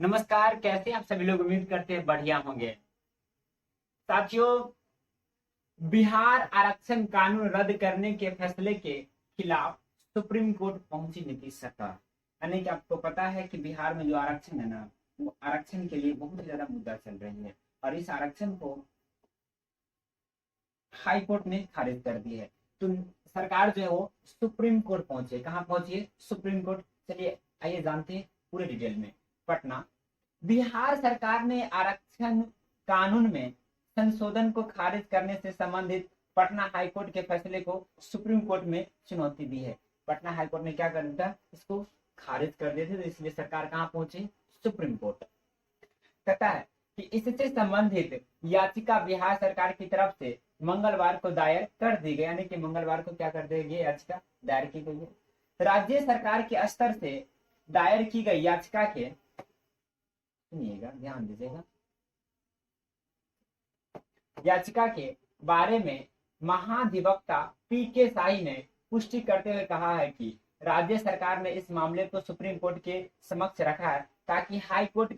नमस्कार। कैसे आप सभी लोग? उम्मीद करते हैं बढ़िया होंगे। साथियों, बिहार आरक्षण कानून रद्द करने के फैसले के खिलाफ सुप्रीम कोर्ट पहुंची नीतीश सरकार। यानी कि आपको पता है कि बिहार में जो आरक्षण है ना, वो आरक्षण के लिए बहुत ज्यादा मुद्दा चल रही है और इस आरक्षण को हाई कोर्ट ने खारिज कर दी है। तो सरकार जो है वो सुप्रीम कोर्ट पहुंचे। कहाँ पहुंची है? Supreme court. चलिए आइए जानते हैं पूरे डिटेल में। पटना, बिहार सरकार ने आरक्षण कानून में संशोधन को खारिज करने से संबंधित पटना हाईकोर्ट के फैसले को सुप्रीम कोर्ट में चुनौती दी है। पटना हाईकोर्ट ने क्या कर दिया? इसको खारिज कर दिए थे, तो इसलिए सरकार कहाँ पहुंची? Supreme court. कहता है कि इससे संबंधित याचिका बिहार सरकार की तरफ से मंगलवार को दायर कर दी गई। यानी कि मंगलवार को क्या कर दी गई? याचिका दायर की गई है। राज्य सरकार के स्तर से दायर की गई याचिका के, सुनिएगा, ध्यान दीजिएगा, याचिका के बारे में महाधिवक्ता पी के शाही ने पुष्टि करते हुए कहा है कि राज्य सरकार ने इस मामले को सुप्रीम कोर्ट के समक्ष रखा है ताकि हाई कोर्ट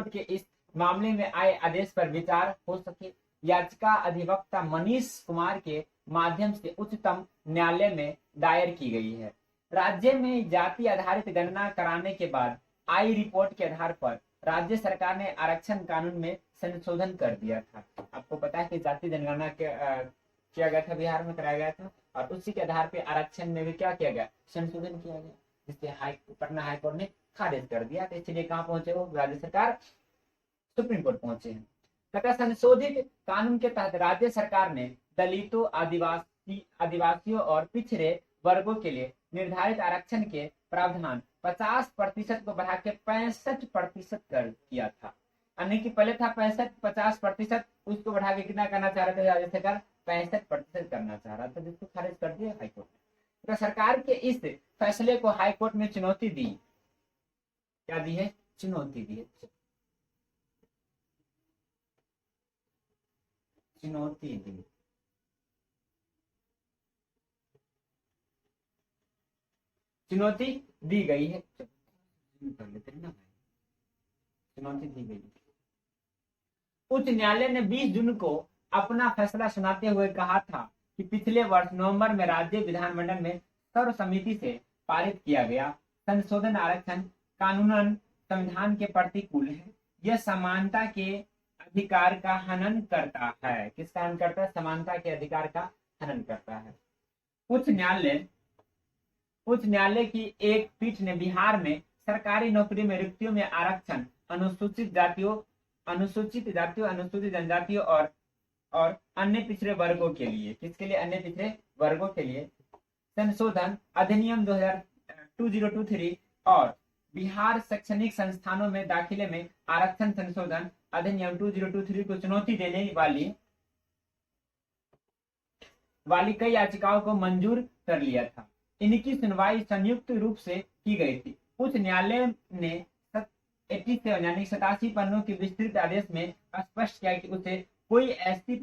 के इस मामले में आए आदेश पर विचार हो सके। याचिका अधिवक्ता मनीष कुमार के माध्यम से उच्चतम न्यायालय में दायर की गई है। राज्य में जाति आधारित गणना कराने के बाद आई रिपोर्ट के आधार पर राज्य सरकार ने आरक्षण कानून में संशोधन कर दिया था। आपको पता है कि जाति जनगणना किया गया था, बिहार में कराया गया था, और उसी के आधार पर आरक्षण में भी क्या किया गया? संशोधन किया गया, जिससे पटना हाईकोर्ट ने खारिज कर दिया। तो इसलिए कहाँ पहुंचे वो? राज्य सरकार सुप्रीम कोर्ट पहुंचे हैं। तथा संशोधित कानून के तहत राज्य सरकार ने दलितों, आदिवासियों और पिछड़े वर्गों के लिए निर्धारित आरक्षण के प्रावधान 50% को बढ़ा के 65% कर किया था। यानी कि पहले था 50%, उसको बढ़ा के कितना करना चाह रहे थे राज्य सरकार? 65% करना चाह रहा था, जिसको खारिज कर दिया हाईकोर्ट ने। तो सरकार के इस फैसले को हाईकोर्ट में चुनौती दी। क्या दी है? चुनौती दी है। चुनौती दी। चुनौती दी गई है। कर लेते हैं ना भाई। चुनौती दी गई। उच्च न्यायालय ने 20 जून को अपना फैसला सुनाते हुए कहा था कि पिछले वर्ष नवंबर में राज्य विधानमंडल में सर्वसम्मति से पारित किया गया संशोधन आरक्षण कानूनन संविधान के प्रतिकूल है। यह समानता के अधिकार का हनन करता है। किसका हनन करता है? समानता के अधिकार का हनन करता है। उच्च न्यायालय की एक पीठ ने बिहार में सरकारी नौकरी में रिक्तियों में आरक्षण अनुसूचित जातियों, अनुसूचित जनजातियों और अन्य पिछड़े वर्गों के लिए, किसके लिए? अन्य पिछड़े वर्गों के लिए संशोधन अधिनियम 2023 और बिहार शैक्षणिक संस्थानों में दाखिले में आरक्षण संशोधन अधिनियम 2023 को चुनौती देने वाली कई याचिकाओं को मंजूर कर लिया था। इनकी सुनवाई संयुक्त रूप से की गई थी। उच्च न्यायालय ने 87 यानी 87 पन्नों के विस्तृत आदेश में स्पष्ट किया कि उसे कोई ऐसी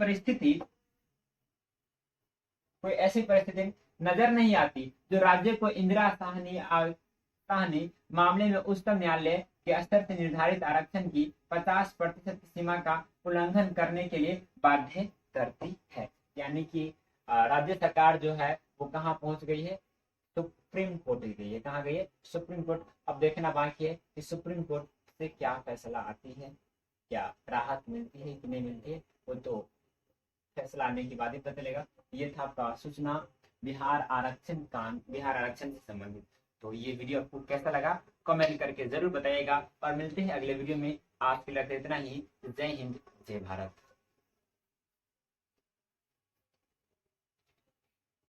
परिस्थिति नजर नहीं आती जो राज्य को इंदिरा साहनी मामले में उच्चतम न्यायालय के स्तर से निर्धारित आरक्षण की 50% सीमा का उल्लंघन करने के लिए बाध्य करती है। यानी कि राज्य सरकार जो है वो कहाँ पहुंच गई है? सुप्रीम कोर्ट गई है। कहाँ गई है? Supreme court. अब देखना बाकी है कि सुप्रीम कोर्ट से क्या फैसला आती है, क्या राहत मिलती है कि नहीं मिलती है, वो तो फैसला आने के बाद ही पता चलेगा। ये था आपका सूचना बिहार आरक्षण से संबंधित। तो ये वीडियो आपको कैसा लगा कमेंट करके जरूर बताइएगा, और मिलते हैं अगले वीडियो में। आज के लिए इतना ही। जय हिंद, जय भारत।